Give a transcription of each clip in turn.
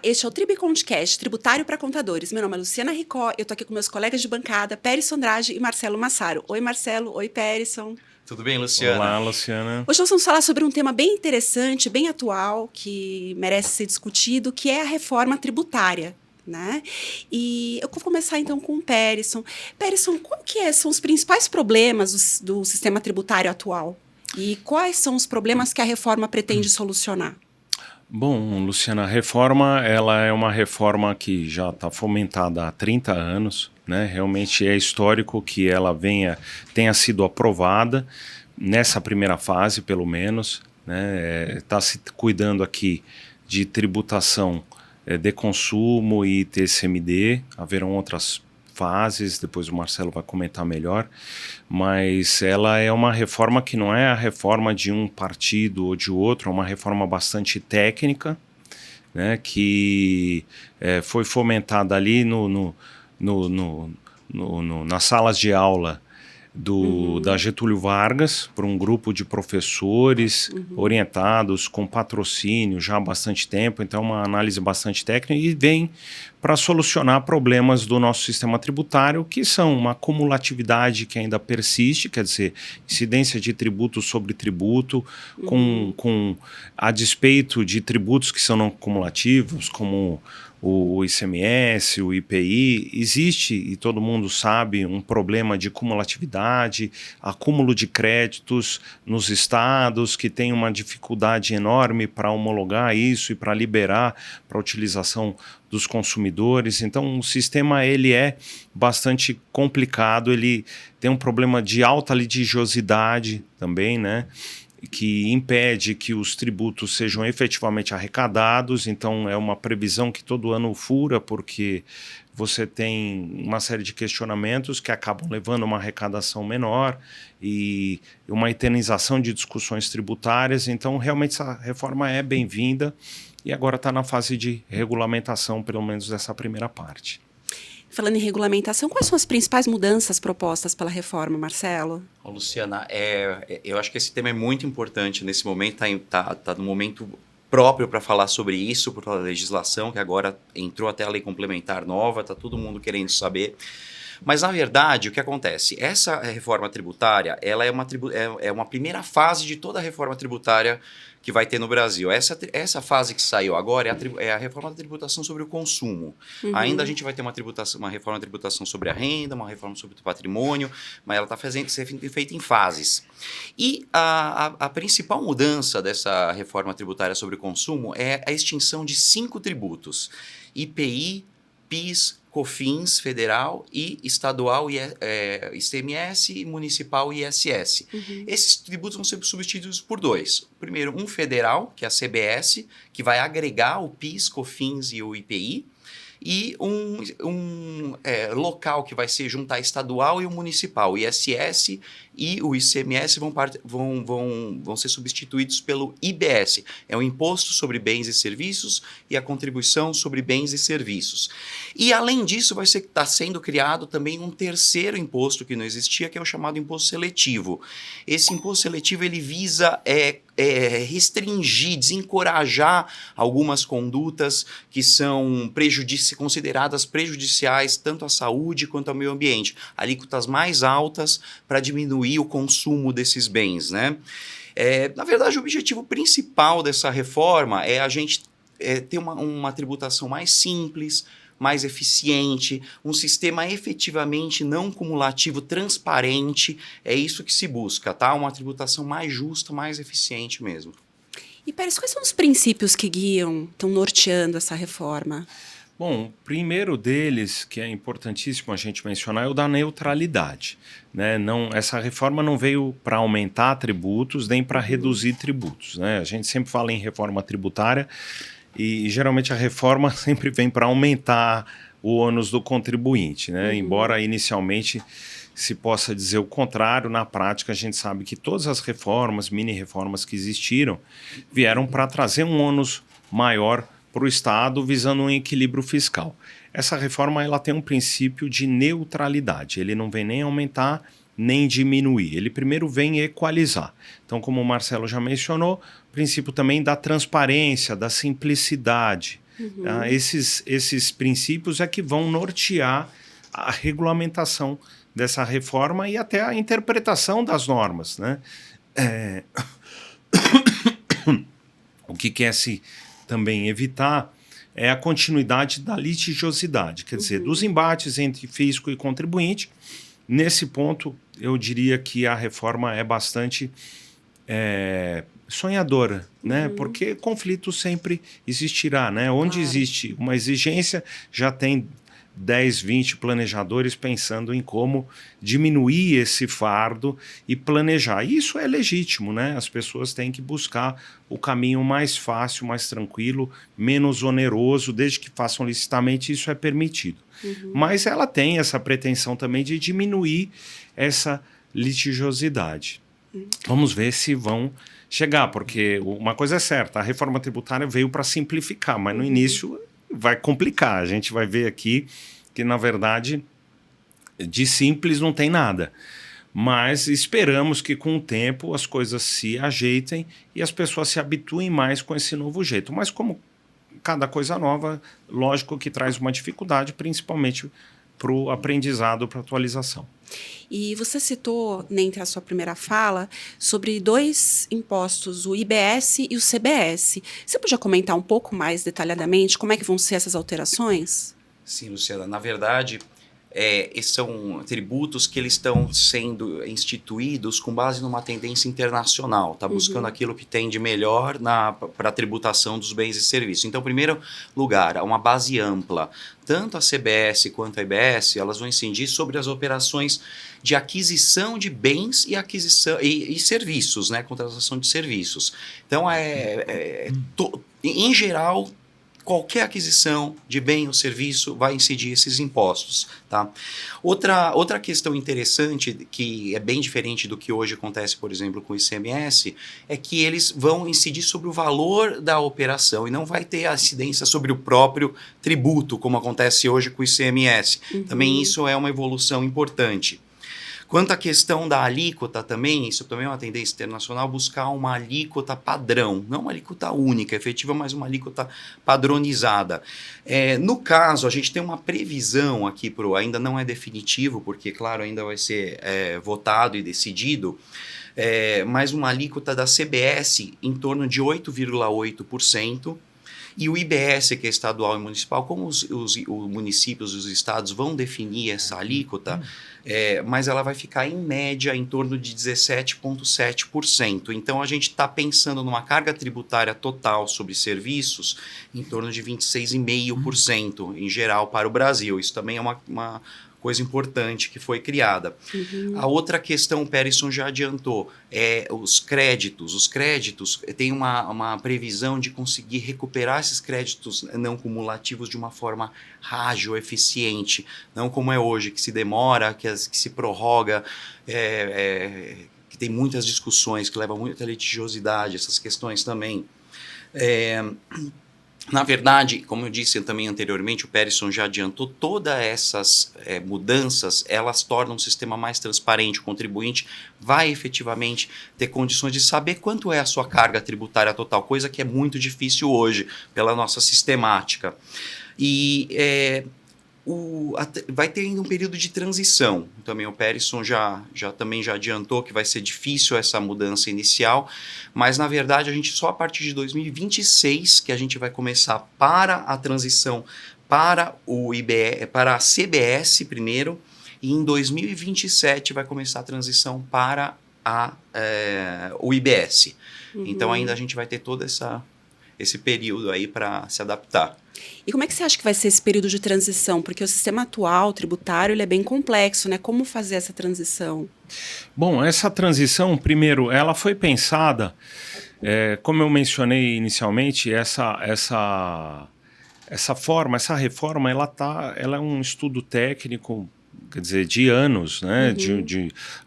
este é o Tribcondcast, tributário para contadores. Meu nome é Luciana Ricó, eu tô aqui com meus colegas de bancada, Périson Andrade e Marcelo Massaro. Oi, Marcelo. Oi, Périson. Tudo bem, Luciana? Olá, Luciana. Hoje nós vamos falar sobre um tema bem interessante, bem atual, que merece ser discutido, que é a reforma tributária, né? E eu vou começar então com o Périson. Périson, qual que são os principais problemas do sistema tributário atual? E quais são os problemas que a reforma pretende solucionar? Bom, Luciana, a reforma ela é uma reforma que já está fomentada há 30 anos, né? Realmente é histórico que ela tenha sido aprovada nessa primeira fase, pelo menos, né? Está se cuidando aqui de tributação de consumo e TCMD, haverão outras fases, depois o Marcelo vai comentar melhor, mas ela é uma reforma que não é a reforma de um partido ou de outro, é uma reforma bastante técnica, né, que foi fomentada ali nas salas de aula da Getúlio Vargas, por um grupo de professores orientados com patrocínio já há bastante tempo, então uma análise bastante técnica e vem para solucionar problemas do nosso sistema tributário, que são uma cumulatividade que ainda persiste, quer dizer, incidência de tributo sobre tributo, com a despeito de tributos que são não cumulativos, como o ICMS, o IPI, existe, e todo mundo sabe, um problema de cumulatividade, acúmulo de créditos nos estados, que tem uma dificuldade enorme para homologar isso e para liberar para a utilização dos consumidores. Então, o sistema ele é bastante complicado, ele tem um problema de alta litigiosidade também, né? Que impede que os tributos sejam efetivamente arrecadados, então é uma previsão que todo ano fura, porque você tem uma série de questionamentos que acabam levando a uma arrecadação menor e uma eternização de discussões tributárias, então realmente essa reforma é bem-vinda e agora está na fase de regulamentação, pelo menos dessa primeira parte. Falando em regulamentação, quais são as principais mudanças propostas pela reforma, Marcelo? Luciana, eu acho que esse tema é muito importante nesse momento, está no momento próprio para falar sobre isso, por causa da legislação, que agora entrou até a lei complementar nova, está todo mundo querendo saber. Mas, na verdade, o que acontece? Essa reforma tributária, ela é uma primeira fase de toda a reforma tributária que vai ter no Brasil. Essa fase que saiu agora é a reforma da tributação sobre o consumo. Ainda a gente vai ter uma reforma da tributação sobre a renda, uma reforma sobre o patrimônio, mas ela está sendo feita em fases. E a principal mudança dessa reforma tributária sobre o consumo é a extinção de 5 tributos: IPI, PIS, COFINS federal e estadual, ICMS, municipal e ISS. Esses tributos vão ser substituídos por 2. Primeiro, um federal, que é a CBS, que vai agregar o PIS, COFINS e o IPI, e um local que vai ser juntar estadual e o municipal. O ISS e o ICMS vão ser substituídos pelo IBS. É o Imposto sobre Bens e Serviços e a Contribuição sobre Bens e Serviços. E, além disso, está sendo criado também um terceiro imposto que não existia, que é o chamado Imposto Seletivo. Esse Imposto Seletivo ele visa restringir, desencorajar algumas condutas que são consideradas prejudiciais tanto à saúde quanto ao meio ambiente. Alíquotas mais altas para diminuir o consumo desses bens, né? Na verdade, o objetivo principal dessa reforma é a gente ter uma tributação mais simples, mais eficiente, um sistema efetivamente não cumulativo, transparente. É isso que se busca, tá? Uma tributação mais justa, mais eficiente mesmo. E, Pérez, quais são os princípios que estão norteando essa reforma? Bom, o primeiro deles, que é importantíssimo a gente mencionar, é o da neutralidade, né? Essa reforma não veio para aumentar tributos nem para reduzir tributos, né? A gente sempre fala em reforma tributária e geralmente a reforma sempre vem para aumentar o ônus do contribuinte, né? Embora inicialmente se possa dizer o contrário, na prática a gente sabe que todas as reformas, mini-reformas que existiram, vieram para trazer um ônus maior para o Estado, visando um equilíbrio fiscal. Essa reforma ela tem um princípio de neutralidade, ele não vem nem aumentar nem diminuir, ele primeiro vem equalizar. Então, como o Marcelo já mencionou, o princípio também da transparência, da simplicidade, Esses princípios é que vão nortear a regulamentação dessa reforma e até a interpretação das normas, né? O que quer-se também evitar é a continuidade da litigiosidade, quer dizer, dos embates entre fisco e contribuinte. Nesse ponto, eu diria que a reforma é bastante sonhadora, né? Porque conflito sempre existirá, né? Onde existe uma exigência, já tem 10, 20 planejadores pensando em como diminuir esse fardo e planejar. Isso é legítimo, né? As pessoas têm que buscar o caminho mais fácil, mais tranquilo, menos oneroso, desde que façam licitamente, isso é permitido. Mas ela tem essa pretensão também de diminuir essa litigiosidade. Vamos ver se vão chegar, porque uma coisa é certa, a reforma tributária veio para simplificar, mas no início vai complicar. A gente vai ver aqui que, na verdade, de simples não tem nada. Mas esperamos que, com o tempo, as coisas se ajeitem e as pessoas se habituem mais com esse novo jeito. Mas como cada coisa nova, lógico que traz uma dificuldade, principalmente para o aprendizado, para a atualização. E você citou, entre a sua primeira fala, sobre 2 impostos, o IBS e o CBS. Você podia comentar um pouco mais detalhadamente como é que vão ser essas alterações? Sim, Luciana. Na verdade, esses são tributos que eles estão sendo instituídos com base numa tendência internacional, tá buscando aquilo que tem de melhor para a tributação dos bens e serviços. Então, em primeiro lugar, uma base ampla. Tanto a CBS quanto a IBS, elas vão incidir sobre as operações de aquisição de bens e serviços, né, contratação de serviços. Então, em geral, qualquer aquisição de bem ou serviço vai incidir esses impostos, tá? Outra questão interessante, que é bem diferente do que hoje acontece, por exemplo, com o ICMS, é que eles vão incidir sobre o valor da operação e não vai ter incidência sobre o próprio tributo, como acontece hoje com o ICMS. Também isso é uma evolução importante. Quanto à questão da alíquota também, isso também é uma tendência internacional, buscar uma alíquota padrão, não uma alíquota única, efetiva, mas uma alíquota padronizada. No caso, a gente tem uma previsão aqui, ainda não é definitivo, porque, claro, ainda vai ser votado e decidido, mas uma alíquota da CBS em torno de 8,8%, e o IBS, que é estadual e municipal, como os municípios e os estados vão definir essa alíquota, mas ela vai ficar em média em torno de 17,7%. Então a gente está pensando numa carga tributária total sobre serviços em torno de 26,5% em geral para o Brasil. Isso também é uma coisa importante que foi criada. A outra questão, o Perisson já adiantou, os créditos. Os créditos têm uma previsão de conseguir recuperar esses créditos não cumulativos de uma forma ágil, eficiente, não como é hoje, que se demora, que se prorroga, que tem muitas discussões, que leva muita litigiosidade, essas questões também. Na verdade, como eu disse também anteriormente, o Perisson já adiantou, todas essas mudanças, elas tornam o sistema mais transparente. O contribuinte vai efetivamente ter condições de saber quanto é a sua carga tributária total, coisa que é muito difícil hoje pela nossa sistemática. E vai ter ainda um período de transição. Também o Perisson também já adiantou que vai ser difícil essa mudança inicial, mas na verdade a gente só a partir de 2026 que a gente vai começar para a transição para para a CBS primeiro, e em 2027 vai começar a transição para o IBS. Então ainda a gente vai ter todo esse período aí para se adaptar. E como é que você acha que vai ser esse período de transição? Porque o sistema atual, tributário, ele é bem complexo, né? Como fazer essa transição? Bom, essa transição, primeiro, ela foi pensada, como eu mencionei inicialmente, essa reforma, ela é um estudo técnico, quer dizer, de anos, né?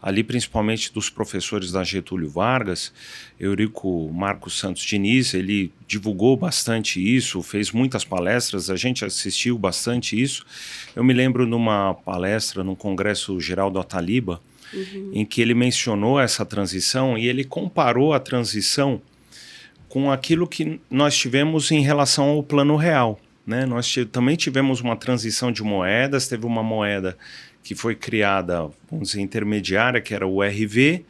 Ali principalmente dos professores da Getúlio Vargas. Eurico Marcos Santos Diniz, ele divulgou bastante isso, fez muitas palestras, a gente assistiu bastante isso. Eu me lembro numa palestra no Congresso Geral do Ataliba, em que ele mencionou essa transição e ele comparou a transição com aquilo que nós tivemos em relação ao Plano Real, né? Nós também tivemos uma transição de moedas, teve uma moeda que foi criada, vamos dizer, intermediária, que era o RV,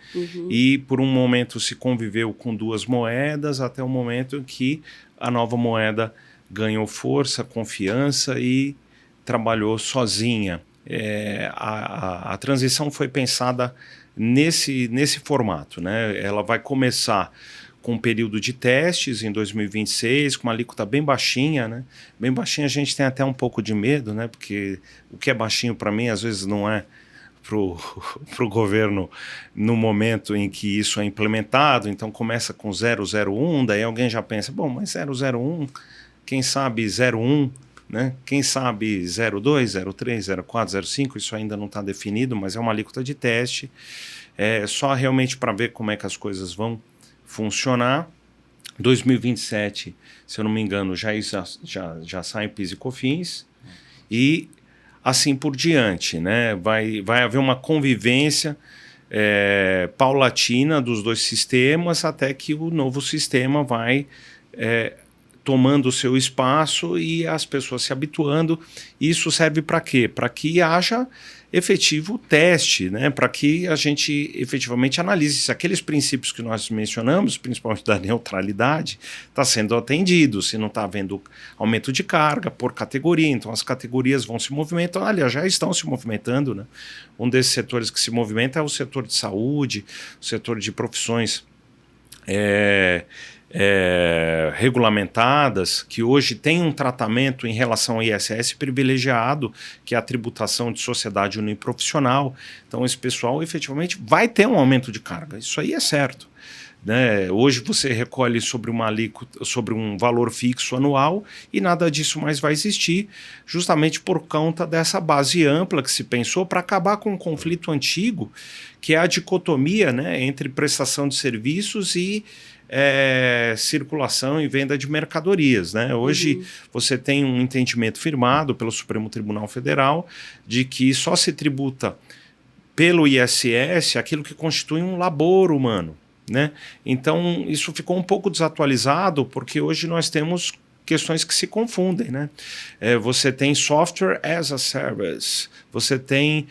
e por um momento se conviveu com duas moedas, até o momento em que a nova moeda ganhou força, confiança e trabalhou sozinha. A transição foi pensada nesse formato, né? Ela vai começar com um período de testes em 2026, com uma alíquota bem baixinha, né? Bem baixinha, a gente tem até um pouco de medo, né? Porque o que é baixinho para mim, às vezes não é para o governo no momento em que isso é implementado. Então começa com 001, daí alguém já pensa, bom, mas 001, quem sabe 01, né? Quem sabe 02, 03, 04, 05, isso ainda não está definido, mas é uma alíquota de teste, só realmente para ver como é que as coisas vão funcionar. 2027, se eu não me engano, já sai PIS e COFINS, e assim por diante, né? Vai haver uma convivência paulatina dos dois sistemas, até que o novo sistema vai tomando o seu espaço e as pessoas se habituando. Isso serve para quê? Para que haja efetivo teste, né? Para que a gente efetivamente analise se aqueles princípios que nós mencionamos, principalmente da neutralidade, está sendo atendido, se não está havendo aumento de carga por categoria. Então as categorias vão se movimentar, aliás, já estão se movimentando, né? Um desses setores que se movimenta é o setor de saúde, o setor de profissões regulamentadas, que hoje tem um tratamento em relação ao ISS privilegiado, que é a tributação de sociedade uniprofissional. Então esse pessoal efetivamente vai ter um aumento de carga, isso aí é certo, né? Hoje você recolhe sobre um valor fixo anual e nada disso mais vai existir, justamente por conta dessa base ampla que se pensou para acabar com um conflito antigo, que é a dicotomia, né, entre prestação de serviços e circulação e venda de mercadorias, né? Hoje você tem um entendimento firmado pelo Supremo Tribunal Federal de que só se tributa pelo ISS aquilo que constitui um labor humano, né? Então isso ficou um pouco desatualizado, porque hoje nós temos questões que se confundem, né? Você tem software as a service, você tem,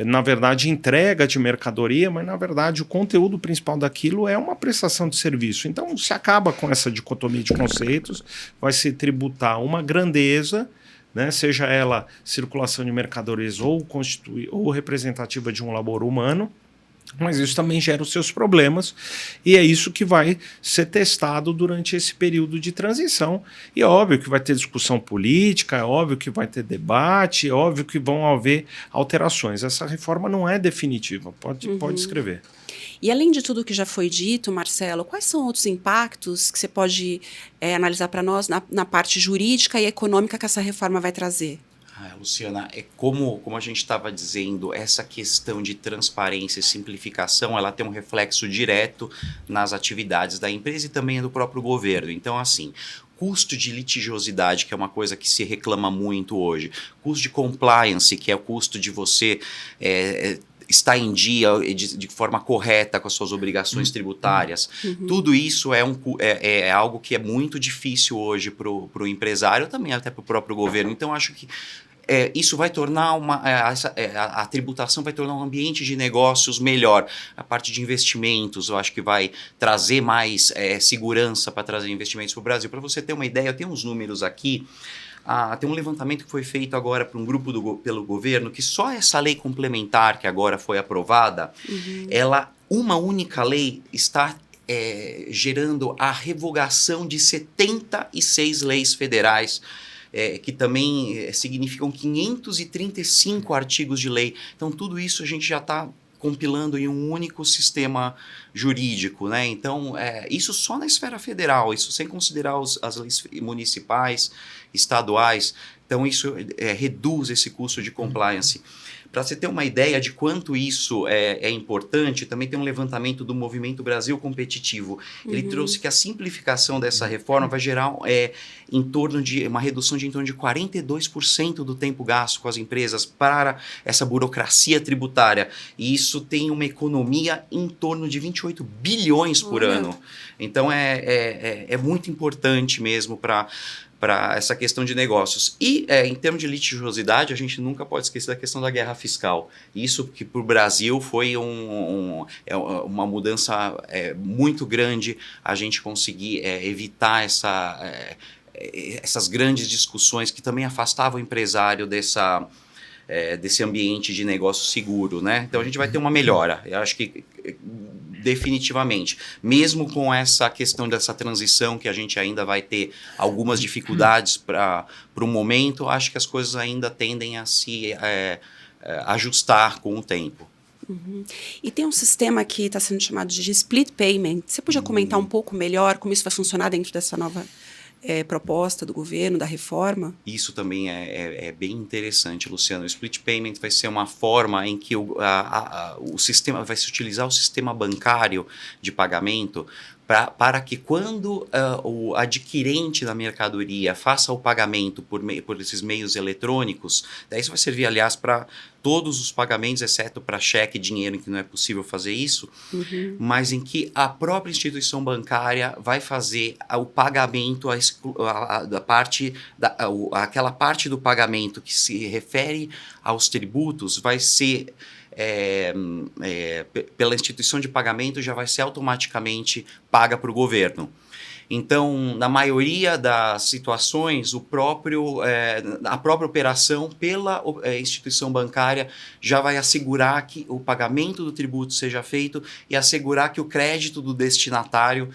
na verdade, entrega de mercadoria, mas, na verdade, o conteúdo principal daquilo é uma prestação de serviço. Então, se acaba com essa dicotomia de conceitos, vai se tributar uma grandeza, né, seja ela circulação de mercadorias ou representativa de um labor humano, mas isso também gera os seus problemas, e é isso que vai ser testado durante esse período de transição. E é óbvio que vai ter discussão política, é óbvio que vai ter debate, é óbvio que vão haver alterações. Essa reforma não é definitiva, pode escrever. E além de tudo que já foi dito, Marcelo, quais são outros impactos que você pode analisar para nós na parte jurídica e econômica que essa reforma vai trazer? Luciana, como a gente estava dizendo, essa questão de transparência e simplificação, ela tem um reflexo direto nas atividades da empresa e também do próprio governo. Então, assim, custo de litigiosidade, que é uma coisa que se reclama muito hoje, custo de compliance, que é o custo de você estar em dia de forma correta com as suas obrigações tributárias. Tudo isso é algo que é muito difícil hoje para o empresário, também até para o próprio governo. Então, acho que isso vai tornar a tributação vai tornar um ambiente de negócios melhor. A parte de investimentos, eu acho que vai trazer mais segurança para trazer investimentos para o Brasil. Para você ter uma ideia, eu tenho uns números aqui. Tem um levantamento que foi feito agora por um grupo pelo governo, que só essa lei complementar que agora foi aprovada, uma única lei está gerando a revogação de 76 leis federais, que também significam 535 artigos de lei. Então, tudo isso a gente já está compilando em um único sistema jurídico, né? Então, isso só na esfera federal, isso sem considerar as leis municipais, estaduais. Então, isso reduz esse custo de compliance. Para você ter uma ideia de quanto isso é importante, também tem um levantamento do Movimento Brasil Competitivo. Ele trouxe que a simplificação dessa reforma vai gerar em torno de uma redução de em torno de 42% do tempo gasto com as empresas para essa burocracia tributária. E isso tem uma economia em torno de 28 bilhões por ano. Então é muito importante mesmo para essa questão de negócios. E em termos de litigiosidade, a gente nunca pode esquecer da questão da guerra fiscal. Isso que para o Brasil foi uma mudança muito grande, a gente conseguir evitar essas grandes discussões que também afastavam o empresário desse ambiente de negócio seguro, né? Então a gente vai ter uma melhora. Eu acho que definitivamente, mesmo com essa questão dessa transição que a gente ainda vai ter algumas dificuldades para o momento, acho que as coisas ainda tendem a se ajustar com o tempo. E tem um sistema que está sendo chamado de split payment. Você podia comentar um pouco melhor como isso vai funcionar dentro dessa nova proposta do governo, da reforma? Isso também é bem interessante, Luciano. O split payment vai ser uma forma em que o sistema vai se utilizar o sistema bancário de pagamento para que quando o adquirente da mercadoria faça o pagamento por esses meios eletrônicos, daí isso vai servir, aliás, para todos os pagamentos, exceto para cheque e dinheiro, em que não é possível fazer isso, mas em que a própria instituição bancária vai fazer o pagamento, aquela parte do pagamento que se refere aos tributos vai ser pela instituição de pagamento, já vai ser automaticamente paga para o governo. Então, na maioria das situações, a própria operação pela instituição bancária já vai assegurar que o pagamento do tributo seja feito e assegurar que o crédito do destinatário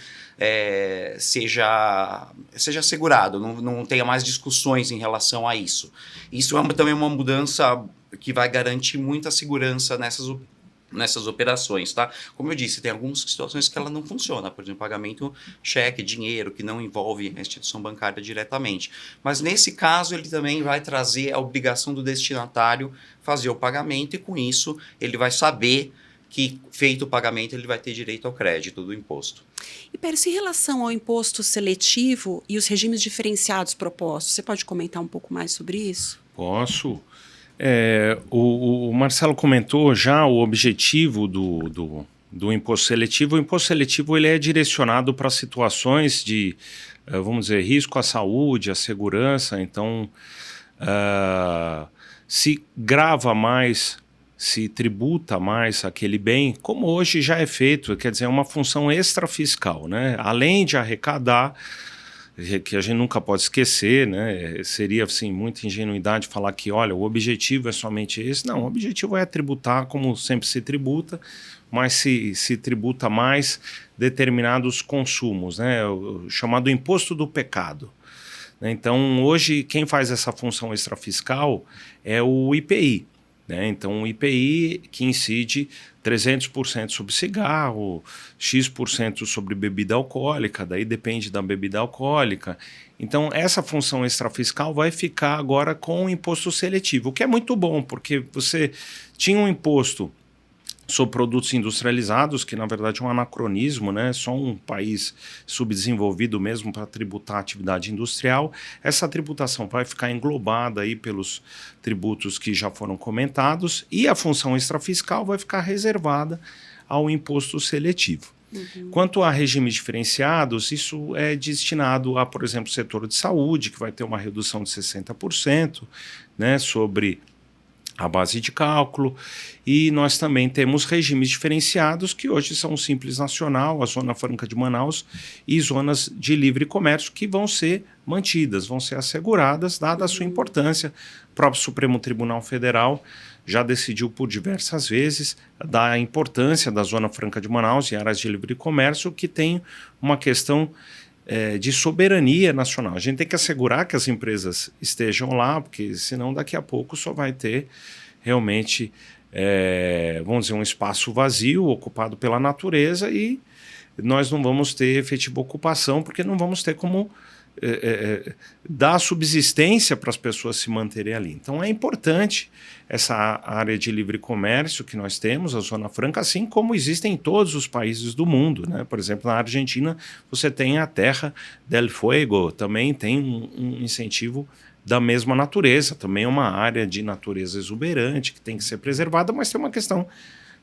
seja assegurado, não tenha mais discussões em relação a isso. Isso também é uma mudança que vai garantir muita segurança nessas operações, tá? Como eu disse, tem algumas situações que ela não funciona, por exemplo, pagamento cheque, dinheiro, que não envolve a instituição bancária diretamente. Mas nesse caso, ele também vai trazer a obrigação do destinatário fazer o pagamento e com isso ele vai saber que, feito o pagamento, ele vai ter direito ao crédito do imposto. E, Pérez, em relação ao imposto seletivo e os regimes diferenciados propostos, você pode comentar um pouco mais sobre isso? Posso. O Marcelo comentou já o objetivo do imposto seletivo. O imposto seletivo ele é direcionado para situações de, vamos dizer, risco à saúde, à segurança. Então, se grava mais, se tributa mais aquele bem, como hoje já é feito, quer dizer, é uma função extrafiscal, né? Além de arrecadar, que a gente nunca pode esquecer, né? Seria assim, muita ingenuidade falar que, olha, o objetivo é somente esse. Não, o objetivo é tributar como sempre se tributa, mas se tributa mais determinados consumos, né? O chamado imposto do pecado. Então, hoje, quem faz essa função extrafiscal é o IPI. Então, o IPI que incide 300% sobre cigarro, X% sobre bebida alcoólica, daí depende da bebida alcoólica. Então, essa função extrafiscal vai ficar agora com o imposto seletivo, o que é muito bom, porque você tinha um imposto sobre produtos industrializados, que na verdade é um anacronismo, né? Só um país subdesenvolvido mesmo para tributar a atividade industrial. Essa tributação vai ficar englobada aí pelos tributos que já foram comentados e a função extrafiscal vai ficar reservada ao imposto seletivo. Quanto a regimes diferenciados, isso é destinado a, por exemplo, o setor de saúde, que vai ter uma redução de 60%, né, sobre a base de cálculo, e nós também temos regimes diferenciados que hoje são o Simples Nacional, a Zona Franca de Manaus e zonas de livre comércio que vão ser mantidas, vão ser asseguradas, dada a sua importância. O próprio Supremo Tribunal Federal já decidiu por diversas vezes da importância da Zona Franca de Manaus e áreas de livre comércio, que tem uma questão de soberania nacional. A gente tem que assegurar que as empresas estejam lá, porque senão daqui a pouco só vai ter realmente, vamos dizer, um espaço vazio ocupado pela natureza e nós não vamos ter efetiva ocupação, porque não vamos ter como dar subsistência para as pessoas se manterem ali. Então é importante essa área de livre comércio que nós temos, a Zona Franca, assim como existem em todos os países do mundo, né? Por exemplo, na Argentina você tem a Terra del Fuego, também tem um incentivo da mesma natureza, também é uma área de natureza exuberante que tem que ser preservada, mas tem uma questão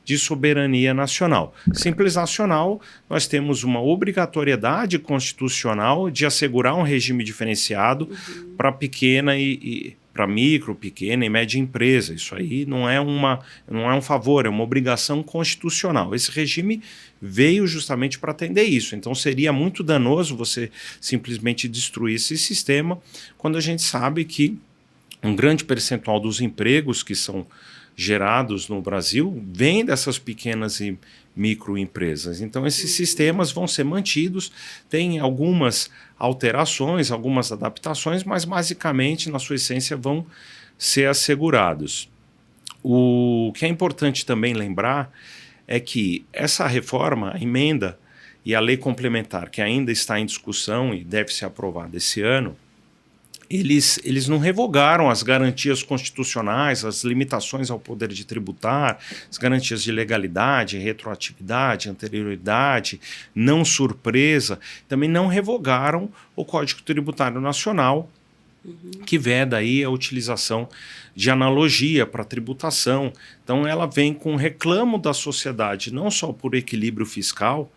de soberania nacional. Simples nacional, nós temos uma obrigatoriedade constitucional de assegurar um regime diferenciado para pequena para micro, pequena e média empresa. Isso aí não é um favor, é uma obrigação constitucional. Esse regime veio justamente para atender isso. Então seria muito danoso você simplesmente destruir esse sistema quando a gente sabe que um grande percentual dos empregos que são gerados no Brasil vêm dessas pequenas e microempresas. Então esses sistemas vão ser mantidos, tem algumas alterações, algumas adaptações, mas basicamente na sua essência vão ser assegurados. O que é importante também lembrar é que essa reforma, a emenda e a lei complementar que ainda está em discussão e deve ser aprovada esse ano, eles não revogaram as garantias constitucionais, as limitações ao poder de tributar, as garantias de legalidade, retroatividade, anterioridade, não surpresa, também não revogaram o Código Tributário Nacional, que veda aí a utilização de analogia para tributação. Então ela vem com reclamo da sociedade, não só por equilíbrio fiscal,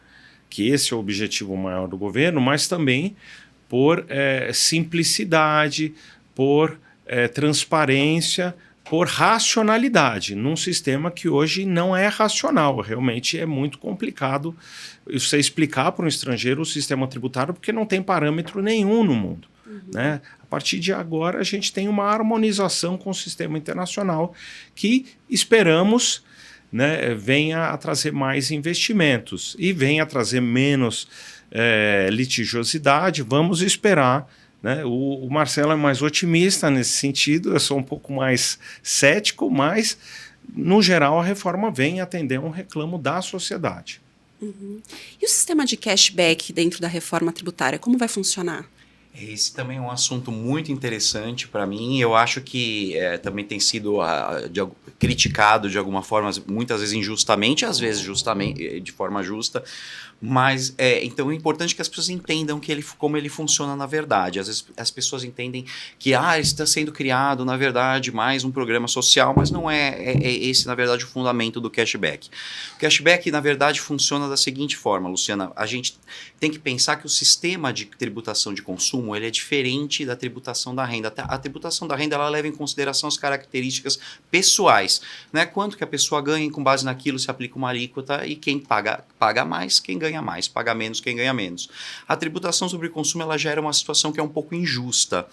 que esse é o objetivo maior do governo, mas também por simplicidade, por transparência, por racionalidade, num sistema que hoje não é racional. Realmente é muito complicado você explicar para um estrangeiro o sistema tributário porque não tem parâmetro nenhum no mundo. Né? A partir de agora a gente tem uma harmonização com o sistema internacional que esperamos, né, venha a trazer mais investimentos e venha a trazer menos litigiosidade. Vamos esperar, né? O Marcelo é mais otimista nesse sentido, eu sou um pouco mais cético, mas no geral a reforma vem atender a um reclamo da sociedade. E o sistema de cashback dentro da reforma tributária, como vai funcionar? Esse também é um assunto muito interessante para mim. Eu acho que também tem sido criticado de alguma forma, muitas vezes injustamente, às vezes justamente de forma justa. Mas então é importante que as pessoas entendam como ele funciona na verdade. Às vezes as pessoas entendem que está sendo criado, na verdade, mais um programa social, mas não é esse, na verdade, o fundamento do cashback. O cashback, na verdade, funciona da seguinte forma, Luciana. A gente tem que pensar que o sistema de tributação de consumo ele é diferente da tributação da renda. A tributação da renda ela leva em consideração as características pessoais, né? Quanto que a pessoa ganha e com base naquilo se aplica uma alíquota e quem paga mais, quem ganha mais, paga menos, quem ganha menos. A tributação sobre o consumo ela gera uma situação que é um pouco injusta,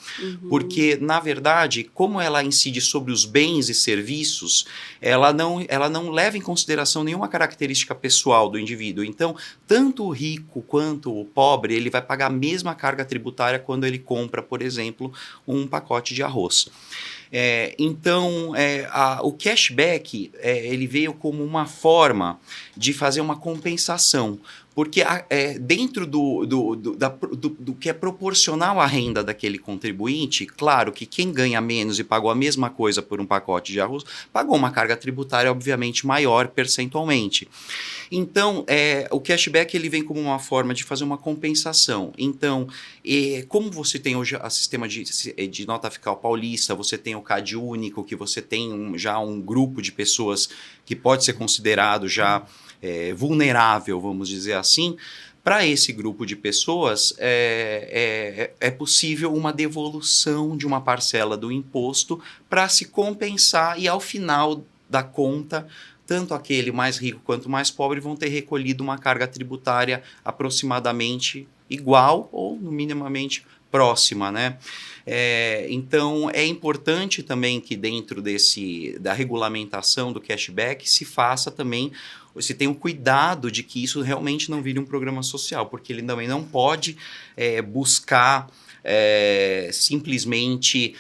porque, na verdade, como ela incide sobre os bens e serviços, ela não leva em consideração nenhuma característica pessoal do indivíduo. Então, tanto o rico quanto o pobre, ele vai pagar a mesma carga tributária quando ele compra, por exemplo, um pacote de arroz. Então, o cashback ele veio como uma forma de fazer uma compensação, porque dentro do que é proporcional à renda daquele contribuinte, claro que quem ganha menos e pagou a mesma coisa por um pacote de arroz, pagou uma carga tributária obviamente maior percentualmente. Então, o cashback ele vem como uma forma de fazer uma compensação. Então, como você tem hoje o sistema de nota fiscal paulista, você tem o CAD único, que você tem já um grupo de pessoas que pode ser considerado já vulnerável, vamos dizer assim. Para esse grupo de pessoas, é possível uma devolução de uma parcela do imposto para se compensar e, ao final da conta, tanto aquele mais rico quanto mais pobre vão ter recolhido uma carga tributária aproximadamente igual ou, no minimamente, próxima, né? Então, é importante também que dentro da regulamentação do cashback se faça também, se tenha um cuidado de que isso realmente não vire um programa social, porque ele também não pode buscar simplesmente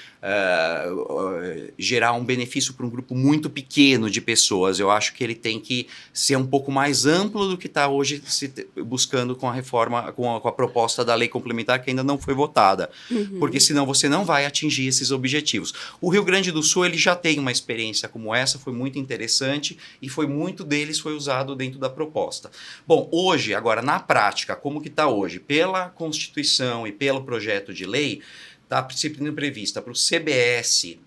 gerar um benefício para um grupo muito pequeno de pessoas. Eu acho que ele tem que ser um pouco mais amplo do que está hoje buscando com a reforma, com a proposta da lei complementar que ainda não foi votada, porque senão você não vai atingir esses objetivos. O Rio Grande do Sul ele já tem uma experiência como essa, foi muito interessante e muito deles foi usado dentro da proposta. Bom, hoje, agora na prática, como que está hoje? Pela Constituição e pelo projeto de lei, está sendo prevista para o CBS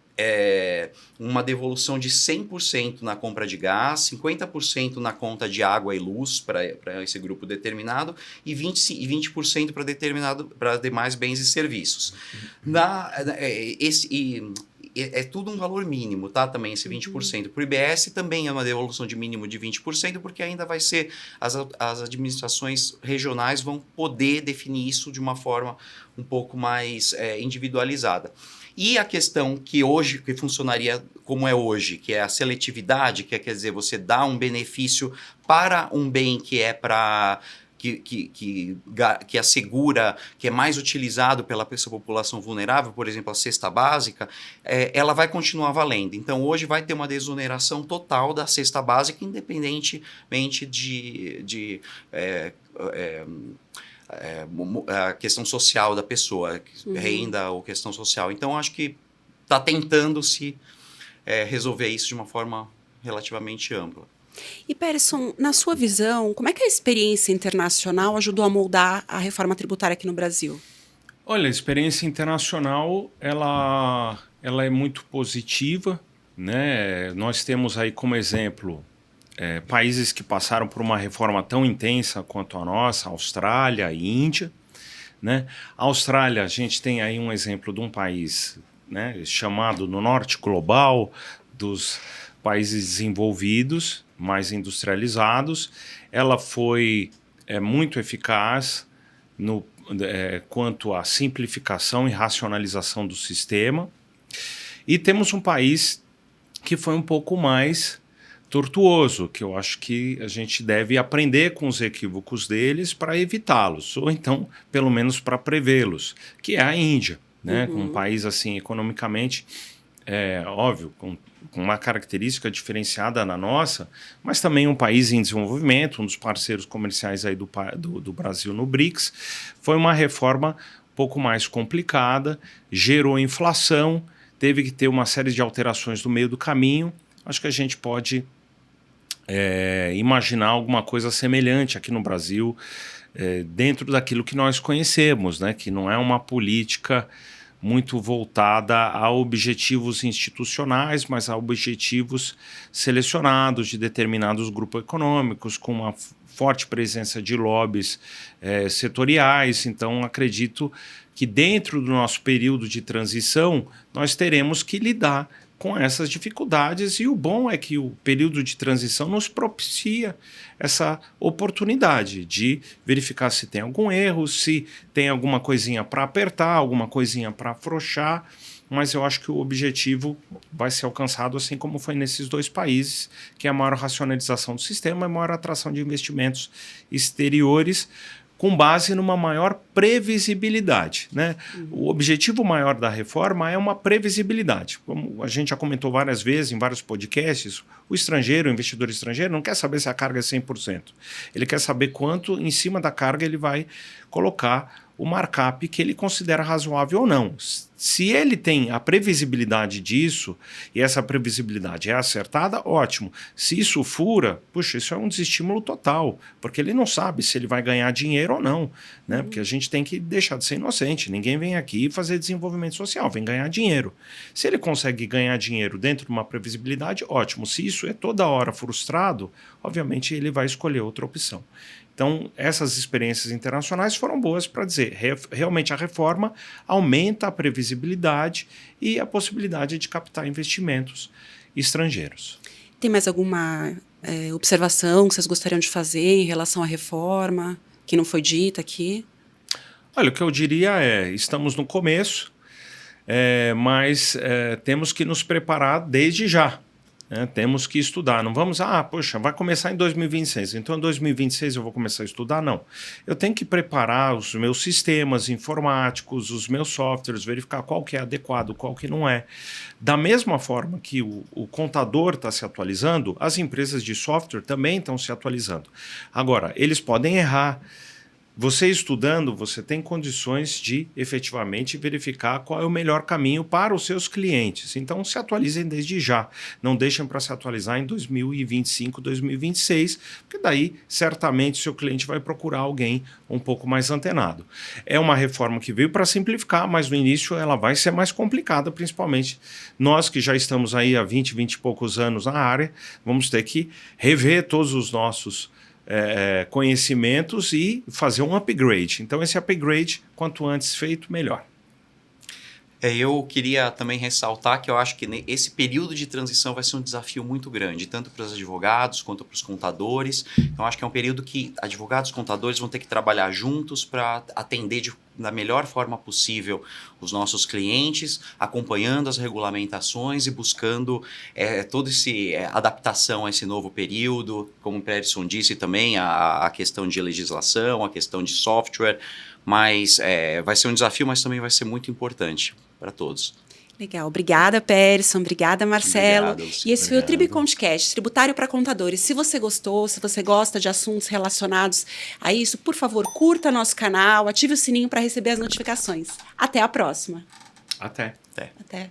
uma devolução de 100% na compra de gás, 50% na conta de água e luz para esse grupo determinado e 20% para demais bens e serviços. É tudo um valor mínimo, tá? Também esse 20%. Para o IBS também é uma devolução de mínimo de 20%, porque ainda vai ser, as administrações regionais vão poder definir isso de uma forma um pouco mais individualizada. E a questão que funcionaria como é hoje, que é a seletividade, que quer dizer, você dá um benefício para um bem que é para... Que assegura, que é mais utilizado pela população vulnerável, por exemplo, a cesta básica, ela vai continuar valendo. Então, hoje vai ter uma desoneração total da cesta básica, independentemente a questão social da pessoa, renda ou questão social. Então, acho que está tentando se resolver isso de uma forma relativamente ampla. E, Perisson, na sua visão, como é que a experiência internacional ajudou a moldar a reforma tributária aqui no Brasil? Olha, a experiência internacional, ela é muito positiva, né? Nós temos aí como exemplo países que passaram por uma reforma tão intensa quanto a nossa, Austrália e Índia, né? A Austrália, a gente tem aí um exemplo de um país, né, chamado no norte global, dos países desenvolvidos, mais industrializados. Ela foi muito eficaz quanto à simplificação e racionalização do sistema. E temos um país que foi um pouco mais tortuoso, que eu acho que a gente deve aprender com os equívocos deles para evitá-los, ou então, pelo menos, para prevê-los, que é a Índia, né? Com um país assim, economicamente, óbvio, com uma característica diferenciada na nossa, mas também um país em desenvolvimento, um dos parceiros comerciais aí do Brasil no BRICS. Foi uma reforma um pouco mais complicada, gerou inflação, teve que ter uma série de alterações no meio do caminho. Acho que a gente pode imaginar alguma coisa semelhante aqui no Brasil, dentro daquilo que nós conhecemos, né? Que não é uma política muito voltada a objetivos institucionais, mas a objetivos selecionados de determinados grupos econômicos, com uma forte presença de lobbies setoriais. Então, acredito que dentro do nosso período de transição, nós teremos que lidar com essas dificuldades, e o bom é que o período de transição nos propicia essa oportunidade de verificar se tem algum erro, se tem alguma coisinha para apertar, alguma coisinha para afrouxar, mas eu acho que o objetivo vai ser alcançado assim como foi nesses dois países, que é a maior racionalização do sistema e a maior atração de investimentos exteriores, com base numa maior previsibilidade, né? O objetivo maior da reforma é uma previsibilidade. Como a gente já comentou várias vezes em vários podcasts, o investidor estrangeiro, não quer saber se a carga é 100%. Ele quer saber quanto em cima da carga ele vai colocar o markup que ele considera razoável ou não. Se ele tem a previsibilidade disso, e essa previsibilidade é acertada, ótimo. Se isso fura, puxa, isso é um desestímulo total, porque ele não sabe se ele vai ganhar dinheiro ou não, né? Porque a gente tem que deixar de ser inocente. Ninguém vem aqui fazer desenvolvimento social, vem ganhar dinheiro. Se ele consegue ganhar dinheiro dentro de uma previsibilidade, ótimo. Se isso é toda hora frustrado, obviamente ele vai escolher outra opção. Então, essas experiências internacionais foram boas para dizer, realmente a reforma aumenta a previsibilidade e a possibilidade de captar investimentos estrangeiros. Tem mais alguma observação que vocês gostariam de fazer em relação à reforma, que não foi dita aqui? Olha, o que eu diria estamos no começo, mas temos que nos preparar desde já. né? Temos que estudar. Não vamos, poxa, vai começar em 2026. Então, em 2026 eu vou começar a estudar? Não. Eu tenho que preparar os meus sistemas informáticos, os meus softwares, verificar qual que é adequado, qual que não é. Da mesma forma que o contador está se atualizando, as empresas de software também estão se atualizando. Agora, eles podem errar. Você estudando, você tem condições de efetivamente verificar qual é o melhor caminho para os seus clientes. Então, se atualizem desde já. Não deixem para se atualizar em 2025, 2026, porque daí, certamente, o seu cliente vai procurar alguém um pouco mais antenado. É uma reforma que veio para simplificar, mas no início ela vai ser mais complicada, principalmente nós que já estamos aí há 20 e poucos anos na área, vamos ter que rever todos os nossos conhecimentos e fazer um upgrade. Então, esse upgrade, quanto antes feito, melhor. Eu queria também ressaltar que eu acho que esse período de transição vai ser um desafio muito grande, tanto para os advogados quanto para os contadores. Então, acho que é um período que advogados e contadores vão ter que trabalhar juntos para atender da melhor forma possível os nossos clientes, acompanhando as regulamentações e buscando toda essa adaptação a esse novo período. Como o Perisson disse também, a questão de legislação, a questão de software. Mas vai ser um desafio, mas também vai ser muito importante para todos. Legal. Obrigada, Perisson. Obrigada, Marcelo. Obrigado, e esse foi o Tribicontcast, tributário para contadores. Se você gostou, se você gosta de assuntos relacionados a isso, por favor, curta nosso canal, ative o sininho para receber as notificações. Até a próxima. Até. Até.